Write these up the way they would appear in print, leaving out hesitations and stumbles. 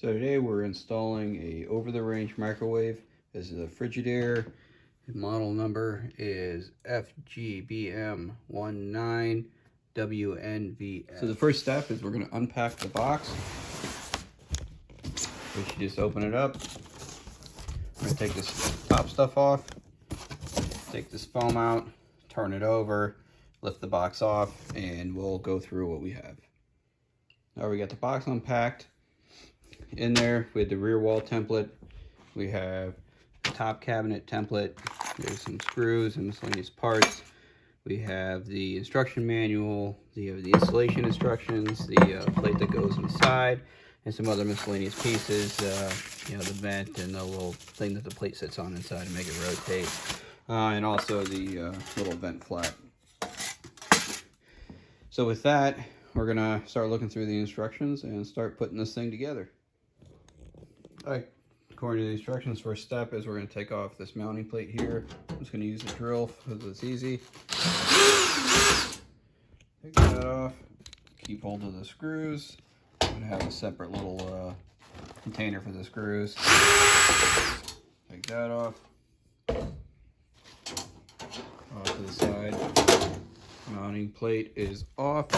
So today we're installing a over-the-range microwave. This is a Frigidaire. The model number is FGBM19WNVFA. So the first step is we're going to unpack the box. We should just open it up. I'm going to take this top stuff off, take this foam out, turn it over, lift the box off, and we'll go through what we have. Now we got the box unpacked. In there, we have the rear wall template. We have the top cabinet template. There's some screws and miscellaneous parts. We have the instruction manual, the installation instructions, the plate that goes inside, and some other miscellaneous pieces. The vent and the little thing that the plate sits on inside to make it rotate, and also the little vent flap. So with that, we're gonna start looking through the instructions and start putting this thing together. Alright, according to the instructions, first step is we're going to take off this mounting plate here. I'm just going to use the drill because it's easy. Take that off, keep hold of the screws. I'm going to have a separate little container for the screws. Take that off. Off to the side. Mounting plate is off.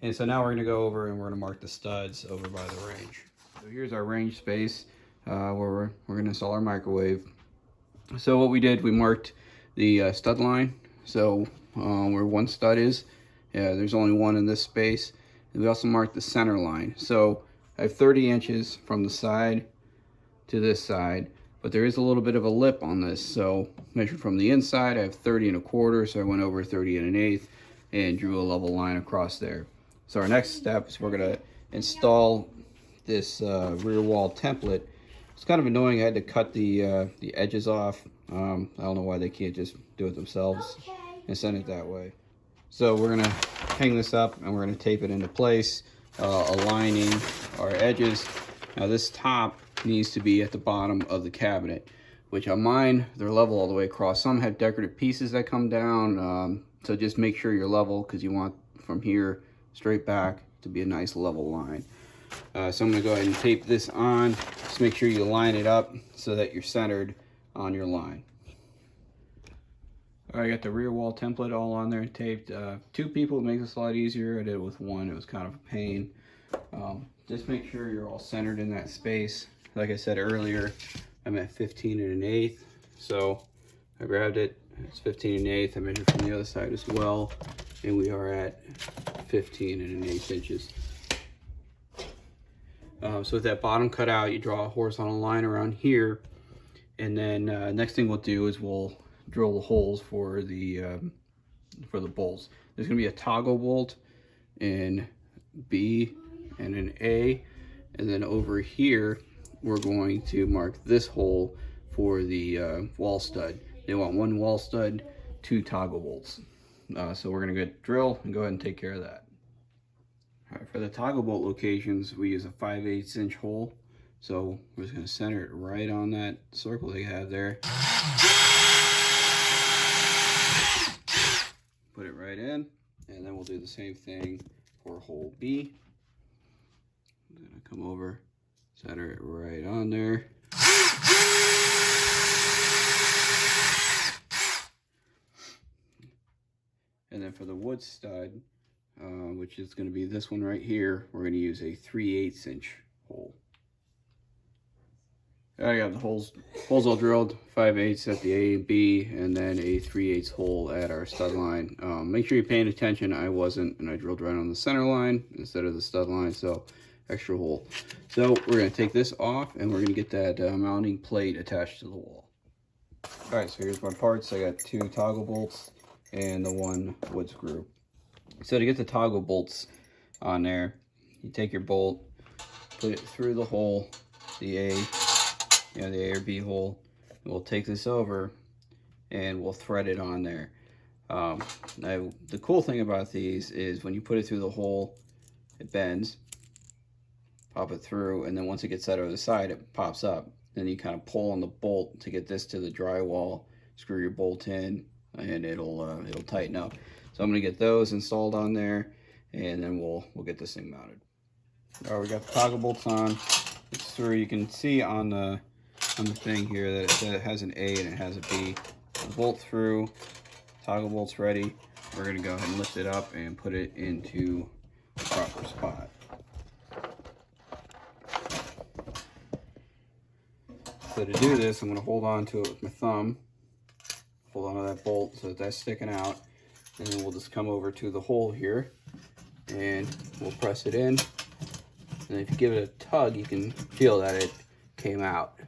And so now we're going to go over and we're going to mark the studs over by the range. So here's our range space where we're going to install our microwave. So what we did, we marked the stud line. So where one stud is, there's only one in this space. And we also marked the center line. So I have 30 inches from the side to this side, but there is a little bit of a lip on this. So measured from the inside, I have 30 1/4. So I went over 30 1/8 and drew a level line across there. So our next step is we're going to install this rear wall template. It's kind of annoying. I had to cut the edges off. I don't know why they can't just do it themselves and send it that way. So we're gonna hang this up and we're gonna tape it into place, aligning our edges. Now this top needs to be at the bottom of the cabinet, which on mine, they're level all the way across. Some have decorative pieces that come down, so just make sure you're level because you want from here straight back to be a nice level line. So I'm going to go ahead and tape this on. Just make sure you line it up so that you're centered on your line. All right, I got the rear wall template all on there and taped. 2 people, it makes this a lot easier. I did it with 1, it was kind of a pain. Just make sure you're all centered in that space. Like I said earlier, I'm at 15 1/8. So I grabbed it, it's 15 1/8. I measured from the other side as well, and we are at 15 1/8 inches. So with that bottom cut out, you draw a horizontal line around here, and then next thing we'll do is we'll drill the holes for the bolts. There's going to be a toggle bolt in B and an A, and then over here we're going to mark this hole for the wall stud. They want 1 wall stud, 2 toggle bolts. So we're going to get drill and go ahead and take care of that. All right, for the toggle bolt locations, we use a 5/8 inch hole. So we're just going to center it right on that circle they have there. Put it right in, and then we'll do the same thing for hole B. I'm going to come over, center it right on there. And then for the wood stud, which is going to be this one right here, we're going to use a 3/8 inch hole. I got the holes all drilled, 5/8 at the A and B, and then a 3/8 hole at our stud line. Make sure you're paying attention. I wasn't, and I drilled right on the center line instead of the stud line, so extra hole. So we're going to take this off, and we're going to get that mounting plate attached to the wall. All right, so here's my parts. I got 2 toggle bolts and the 1 wood screw. So to get the toggle bolts on there, you take your bolt, put it through the hole, the A or B hole, and we'll take this over and we'll thread it on there. Now, the cool thing about these is when you put it through the hole, it bends, pop it through, and then once it gets out over the side, it pops up. Then you kind of pull on the bolt to get this to the drywall, screw your bolt in, and it'll tighten up. So I'm going to get those installed on there, and then we'll get this thing mounted. All right, we got the toggle bolts on. It's through. You can see on the thing here that it says it has an A and it has a B. The bolt through, toggle bolts ready. We're gonna go ahead and lift it up and put it into the proper spot. So to do this, I'm gonna hold on to it with my thumb. Hold on to that bolt so that that's sticking out. And then we'll just come over to the hole here and we'll press it in. And if you give it a tug, you can feel that it came out,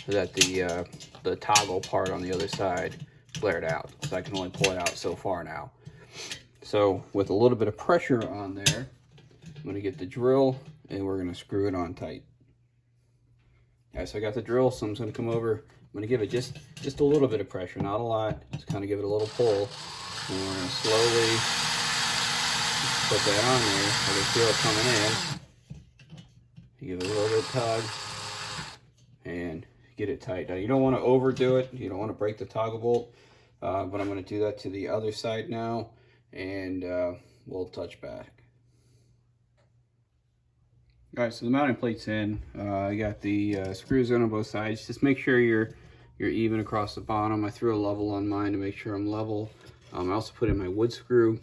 so that the toggle part on the other side flared out. So I can only pull it out so far now. So with a little bit of pressure on there, I'm gonna get the drill and we're gonna screw it on tight. All right, so I got the drill, so I'm just gonna come over. I'm gonna give it just a little bit of pressure, not a lot. Just kind of give it a little pull. And we're gonna slowly put that on there. I can feel it coming in. You give it a little bit of tug and get it tight. Now you don't want to overdo it. You don't want to break the toggle bolt, but I'm going to do that to the other side now, and we'll touch back. All right, so the mounting plate's in. I got the screws on both sides. Just make sure you're even across the bottom. I threw a level on mine to make sure I'm level. I also put in my wood screw,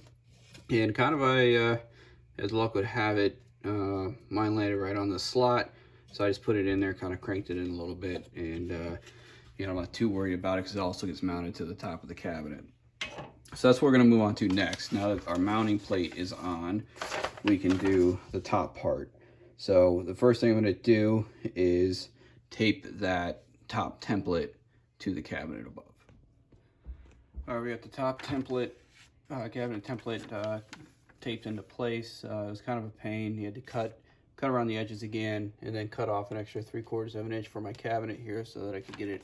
and kind of as luck would have it, mine landed right on the slot, so I just put it in there, kind of cranked it in a little bit, and you know, I'm not too worried about it because it also gets mounted to the top of the cabinet. So that's what we're going to move on to next. Now that our mounting plate is on, we can do the top part. So the first thing I'm going to do is tape that top template to the cabinet above. All right, we got the top template, cabinet template taped into place. It was kind of a pain. You had to cut around the edges again, and then cut off an extra 3/4 of an inch for my cabinet here so that I could get it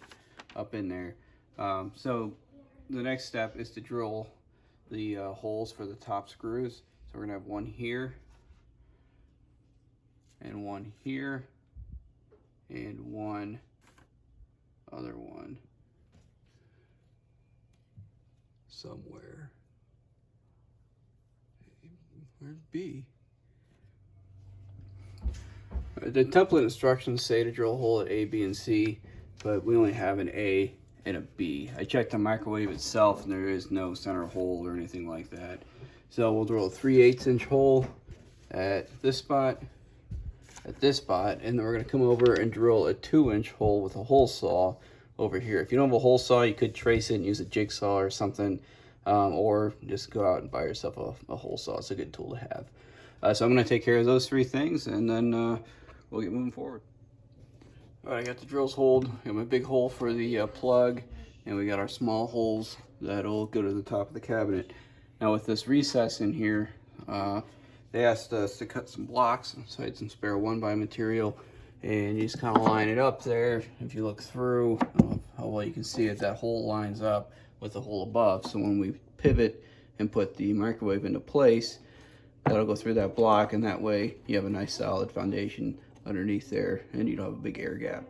up in there. So the next step is to drill the holes for the top screws. So we're gonna have one here, and one here, and one other one somewhere. Where's B? The template instructions say to drill a hole at A, B, and C, but we only have an A and a B. I checked the microwave itself and there is no center hole or anything like that. So we'll drill a 3/8 inch hole at this spot, and then we're gonna come over and drill a 2-inch hole with a hole saw over here. If you don't have a hole saw, you could trace it and use a jigsaw or something, or just go out and buy yourself a hole saw. It's a good tool to have. So I'm gonna take care of those 3 things, and then we'll get moving forward. All right, I got the drills holed. I got my big hole for the plug, and we got our small holes that'll go to the top of the cabinet. Now with this recess in here, they asked us to cut some blocks, so I had some spare 1x material, and you just kind of line it up there. If you look through, I don't know how well you can see it, that hole lines up with the hole above. So when we pivot and put the microwave into place, that'll go through that block, and that way you have a nice solid foundation underneath there, and you don't have a big air gap.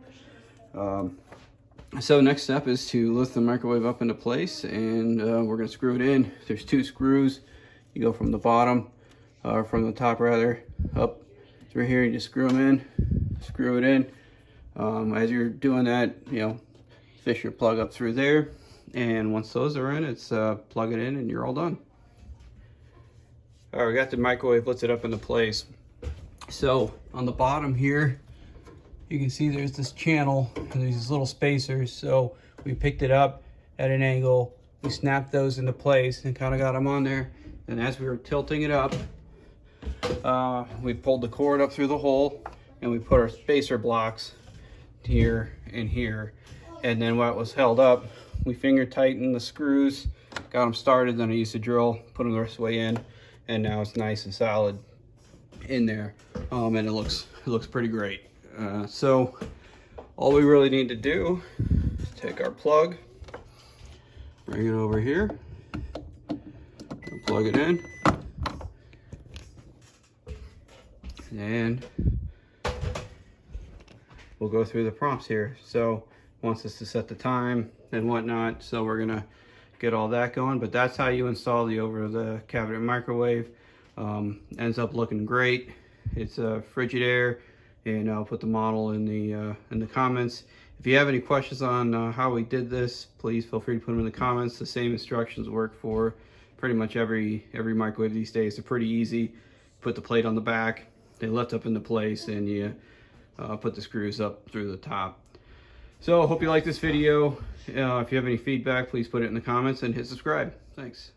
So next step is to lift the microwave up into place, and we're going to screw it in. There's 2 screws. You go from the bottom, or from the top rather, up through here. You just screw them in, screw it in. As you're doing that, you know, fish your plug up through there, and once those are in, it's plug it in and you're all done. All right, we got the microwave lifted up into place. So on the bottom here, you can see there's this channel and there's these little spacers. So we picked it up at an angle, we snapped those into place and kind of got them on there. And as we were tilting it up, we pulled the cord up through the hole, and we put our spacer blocks here and here. And then while it was held up, we finger tightened the screws, got them started, then I used a drill, put them the rest of the way in, and now it's nice and solid in there, and it looks pretty great. So all we really need to do is take our plug, bring it over here, and plug it in, and we'll go through the prompts here. So it wants us to set the time and whatnot, so we're gonna get all that going. But that's how you install the over the cabinet microwave. Ends up looking great. It's a Frigidaire, and I'll put the model in the comments. If you have any questions on how we did this, please feel free to put them in the comments. The same instructions work for pretty much every microwave these days. They're pretty easy. Put the plate on the back, they lift up into place, and you put the screws up through the top. So I hope you like this video. If you have any feedback, please put it in the comments and hit subscribe. Thanks.